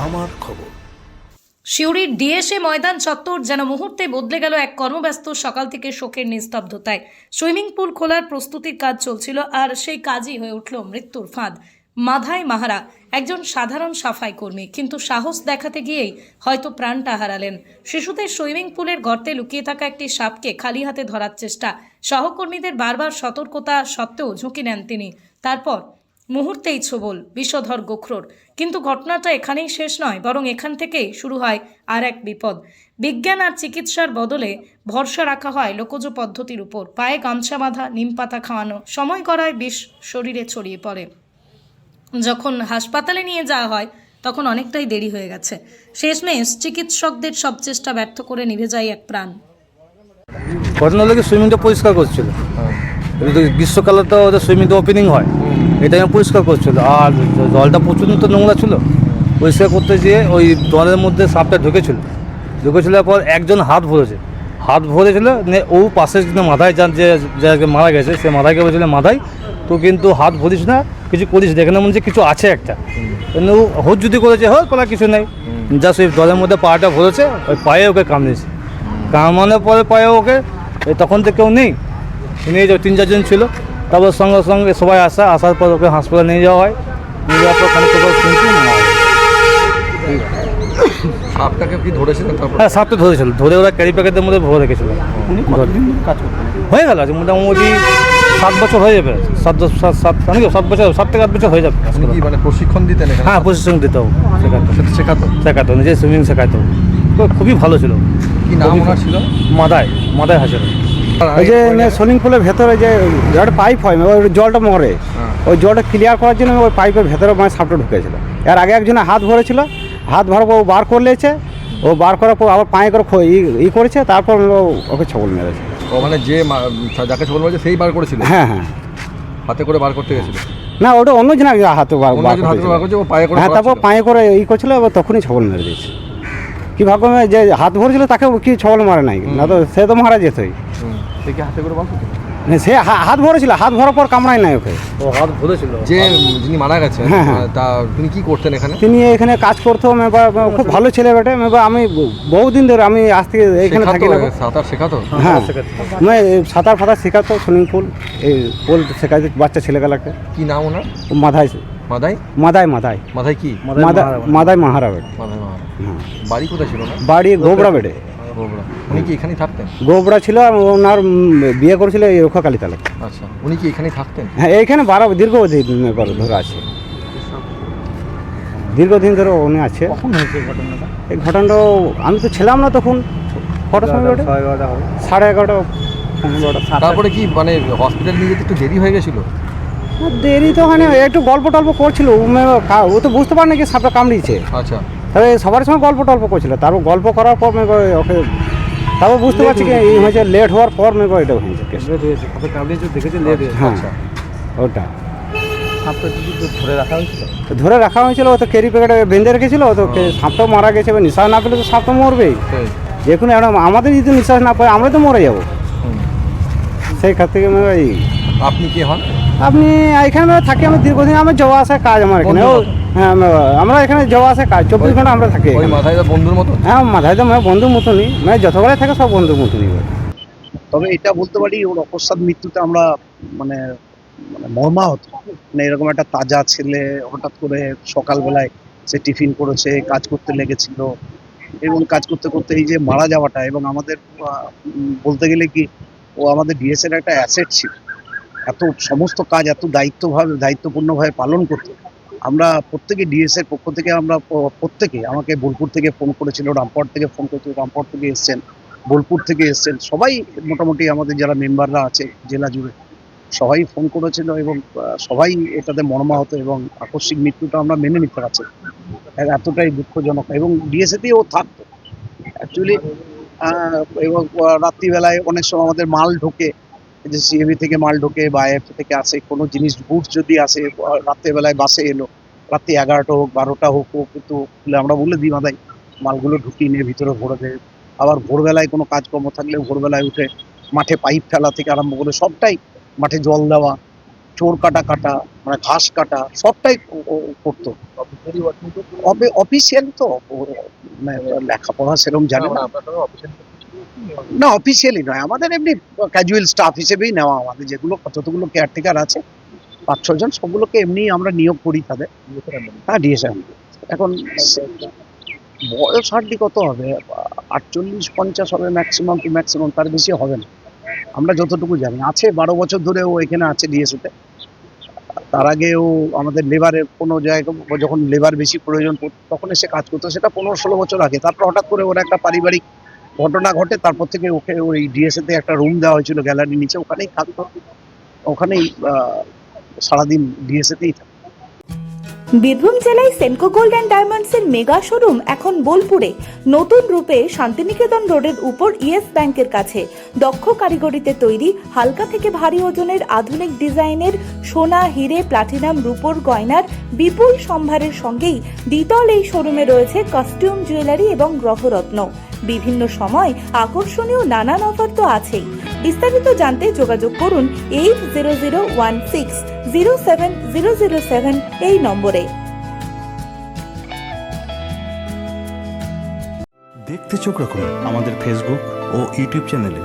আমার খবর। সিউড়ির ডিএসএ ময়দান চত্বর যেন মুহূর্তে বদলে গেল এক কর্মব্যস্ত সকাল থেকে শোকের নিস্তব্ধতায়। সুইমিং পুল খোলার প্রস্তুতির কাজ চলছিল, আর সেই কাজই হয়ে উঠল মৃত্যুর ফাঁদ। মাধাই মাহারা একজন সাধারণ সাফাই কর্মী, কিন্তু সাহস দেখাতে গিয়েই হয়তো প্রাণটা হারালেন। শিশুদের সুইমিং পুলের গর্তে লুকিয়ে থাকা একটি সাপকে খালি হাতে ধরার চেষ্টা, সহকর্মীদের বারবার সতর্কতা সত্ত্বেও ঝুঁকি নেন তিনি। তারপর মুহূর্তেই ছোবল, বিষধর গোখরোর। কিন্তু ঘটনাটা এখানেই শেষ নয়, বরং এখান থেকেই শুরু হয় আর এক বিপদ। বিজ্ঞান আর চিকিৎসার বদলে ভরসা রাখা হয় লোকজ পদ্ধতির উপর। পায়ে গামছা বাঁধা, নিম পাতা খাওয়ানো, সময় করায় বিষ শরীরে ছড়িয়ে পড়ে। যখন হাসপাতালে নিয়ে যাওয়া হয় তখন অনেকটাই দেরি হয়ে গেছে। শেষমেশ চিকিৎসকদের সব চেষ্টা ব্যর্থ করে নিভে যায় এক প্রাণ। ঘটনা হলো কি, সুইমিংটা পরিষ্কার করছিল। গ্রীষ্মকালে তো ওদের সুইমিংটা ওপেনিং হয়, এটা আমি পরিষ্কার করছিল। আর জলটা প্রচণ্ড নোংরা ছিল। পরিষ্কার করতে যেয়ে ওই জলের মধ্যে সাপটা ঢুকেছিল পর একজন হাত ভরেছিল ও পাশে মাথায় যান যে মারা গেছে, সে মাথায়কে বলেছিল মাথায় তো কিন্তু হাত ভরিস না, কিছু করিস, দেখে না মনে হচ্ছে কিছু আছে একটা। কিন্তু হোক যদি করেছে হোক, কোনো কিছু নেই। জাস্ট ওই জলের মধ্যে পাটা ভরেছে, ওই পায়ে ওকে কামড়েছে। কামড়ানোর পরে পায়ে ওকে, তখন তো কেউ নেই, নিয়ে যাও 3-4 জন ছিল। তারপর সঙ্গে সঙ্গে সবাই আসার পর ওকে হাসপাতালে নিয়ে যাওয়া হয়। নিয়ে যাওয়ার পর খানিক শুনছি সাপটাকে কি ধরেছিলেন? হ্যাঁ, সাপটা ধরে ওরা ক্যারি প্যাকেটের মধ্যে ভরে রেখেছিল। হয়ে গেল আছে মোটামুটি 7 বছর হয়ে যাবে। 7 বছর, 7 থেকে 8 বছর হয়ে যাবে। কি মানে প্রশিক্ষণ দিতেন? হ্যাঁ, প্রশিক্ষণ দিতেও শেখাতো নিজে সুইমিং শেখাতো। খুবই ভালো ছিল। কি নাম ওনার ছিল? মাদাই হাজার। ওই যে সুইমিং পুলের ভেতরে যে একটা পাইপ হয়, ওই জলটা মরে, ওই জলটা ক্লিয়ার করার জন্য ওই পাইপের ভেতরে মানে সাপটা ঢুকেছিল। এর আগে একজনে হাত ভরেছিল, হাত ভরার পর ও বার করে নিয়েছে। ও বার করার পর আবার পায়ে করে করেছে, তারপর ওকে ছবল মেরেছে। ও মানে যে যাকে ছবল মেরেছে সেই বার করেছিল? হ্যাঁ হ্যাঁ, হাতে করে বার করতে গেছিল না ওটা অন্য জন হাতে বার করেছে, ও পায়ে করে। হ্যাঁ, তারপর পায়ে করে করছিল, এবার তখনই ছবল মেরে দিয়েছে। কি ভাগ্য যে হাত ভরেছিল তাকে কি ছবল মারে নাই, না তো সে তো মারা যেতই। সে কি হাতে করে বার করতে? সে হাত ভরেছিল, হাত ভরার পর কামড়ায় নাই ওকে। ও হাত ভরেছিল। যে যিনি মারা গেছেন, তা তিনি কি করতেন এখানে? তিনি এখানে কাজ করতেন। খুব ভালো ছেলে বেটে। আমি বহুদিন ধরে আমি আজ থেকে এখানে থাকি না। সাঁতার শেখাতো? হ্যাঁ, সাঁতার শেখাতো, সুইমিং পুল পুল শেখাতো বাচ্চা ছেলেগুলাকে। কি নাম ওনার? মাধাই কি মাধাই মাহারা বেটে। বাড়ি কোথায় ছিল? বাড়ি গোবরা বেটে। উনি কি এখানেই থাকতেন? গোবরা ছিল, ওনার বিয়ে করেছিল এই রক্ষাকালীতলা। আচ্ছা, উনি কি এখানেই থাকতেন? হ্যাঁ, এইখানে দীর্ঘদিন ধরে আছে, দীর্ঘদিন ধরে উনি আছে। কখন হয়েছে ঘটনাটা? এই ঘটনাটা আমি তো ছিলাম না তখন। কটার সময়? 11:30। তারপরে কি মানে হসপিটাল নিয়ে যেতে একটু দেরি হয়ে গেছিল? দেরি তো মানে একটু গল্প টল্প করছিল। ও তো বুঝতে পারে না কি সাপটা কামড়িয়েছে। আচ্ছা, তবে সবার সঙ্গে গল্প টল্প করছিল। তারপর গল্প করার পর ওকে তারপর বুঝতে পারছি কি এই হয়েছে, লেট হওয়ার পর এটা হয়েছে। হ্যাঁ, ওটা ধরে রাখা হয়েছিল। ও তো ক্যারি প্যাকেটে বেঁধে রেখেছিল। ও তো সাপটাও মারা গেছে। নিঃশ্বাস না পেলে তো সাপ তো মরবেই। যে কোনো আমাদের যদি নিঃশ্বাস না পাই আমরা তো মরে যাবো। সেই ক্ষেত্রে আপনি কি হন? আপনি এখানে থাকি, আমি দীর্ঘদিন আমার যাওয়া আসা কাজ আমার এখানে। হ্যাঁ, আমরা এখানে যাওয়া আসা কাজ 24 ঘন্টা আমরা থাকি। মাথায় বন্ধুর মতো? হ্যাঁ, মাথায় তো বন্ধুর মতনই, যতবেলায় থাকে সব বন্ধুর মতনই। তবে এটা বলতে পারি ওর অকস্মাৎ মৃত্যুতে আমরা মানে মর্মাহত। মানে এরকম একটা তাজা ছেলে হঠাৎ করে সকালবেলায় সে টিফিন করেছে, কাজ করতে লেগেছিল, এবং কাজ করতে করতে এই যে মারা যাওয়াটা, এবং আমাদের বলতে গেলে কি ও আমাদের ডিএসএর একটা অ্যাসেট ছিল। এত সমস্ত কাজ এত দায়িত্বপূর্ণভাবে পালন করতে আমরা প্রত্যেকে ডিএসএর পক্ষ থেকে আমরা প্রত্যেকে, আমাকে বোলপুর থেকে ফোন করেছিল, রামপুরহাট থেকে ফোন করেছিল, রামপুরহাট থেকে এসছেন, বোলপুর থেকে এসছেন, সবাই মোটামুটি আমাদের যারা মেম্বাররা আছে জেলা জুড়ে সবাই ফোন করেছিল, এবং সবাই এটাতে মর্মাহত। এবং আকস্মিক মৃত্যুটা আমরা মেনে নিতে পারছি, এতটাই দুঃখজনক। এবং ডিএসএতেই ও থাকতো অ্যাকচুয়ালি। এবং রাত্রিবেলায় অনেক সময় আমাদের মাল ঢোকে, যে সিএবি থেকে মাল ঢোকে বা এফ থেকে আসে, কোনো জিনিস গুডস যদি আসে, রাত্রেবেলায় বাসে এলো, রাত্রি 11টা হোক 12টা হোক, ও কিন্তু আমরা বলে দিই মাদাই মালগুলো ঢুকিয়ে নিয়ে ভিতরে ভরে দেয়। আবার ভোরবেলায় কোনো কাজকর্ম থাকলে ভোরবেলায় উঠে মাঠে পাইপ ফেলা থেকে আরম্ভ করে সবটাই, মাঠে জল দেওয়া চোর কাটা মানে ঘাস কাটা সবটাই ও করতো। অফিসিয়াল তো মানে লেখাপড়া সেরকম জানে না। না অফিসিয়ালি নয়, আমাদের এমনি ক্যাজুয়াল স্টাফ হিসেবেই নেওয়া। আমাদের যেগুলো যতগুলো কেয়ারটেকার আছে 5-6 জন, সবগুলোকে এমনি আমরা নিয়োগ করি তাদের। হ্যাঁ ডিএসএম। এখন বয়স হার্ডলি কত হবে, 48-50 হবে ম্যাক্সিমাম টু ম্যাক্সিমাম, তার বেশি হবে না আমরা যতটুকু জানি। আছে 12 বছর ধরে ও এখানে আছে ডিএসএতে। তার আগে ও আমাদের লেবারের কোনো জায়গায় যখন লেবার বেশি প্রয়োজন পড়তো তখন এসে কাজ করতো, সেটা 15-16 বছর আগে। তারপর হঠাৎ করে ওর একটা পারিবারিক ঘটনা ঘটে, তারপর থেকে ওকে ওই ডিএসএতে একটা রুম দেওয়া হয়েছিল গ্যালারির নিচে, ওখানেই থাকতো, ওখানেই সারাদিন ডিএসএতেই থাকতো। বীরভূম জেলায় সেনকো গোল্ড অ্যান্ড ডায়মন্ডসের মেগা শোরুম এখন বোলপুরে নতুন রূপে শান্তিনিকেতন রোডের উপর ইয়েস ব্যাংকের কাছে। দক্ষ কারিগরিতে তৈরি হালকা থেকে ভারী ওজনের আধুনিক ডিজাইনের সোনা, হিরে, প্লাটিনাম, রূপোর গয়নার বিপুল সম্ভারের সঙ্গেই দ্বিতল এই শোরুমে রয়েছে কস্টিউম, জুয়েলারি এবং গ্রহরত্ন। বিভিন্ন সময় আকর্ষণীয় নানান অফার তো আছেই। বিস্তারিত জানতে যোগাযোগ করুন 8001607007 এই নম্বরে। দেখতে চোখ রাখুন আমাদের ফেসবুক ও ইউটিউব চ্যানেলে।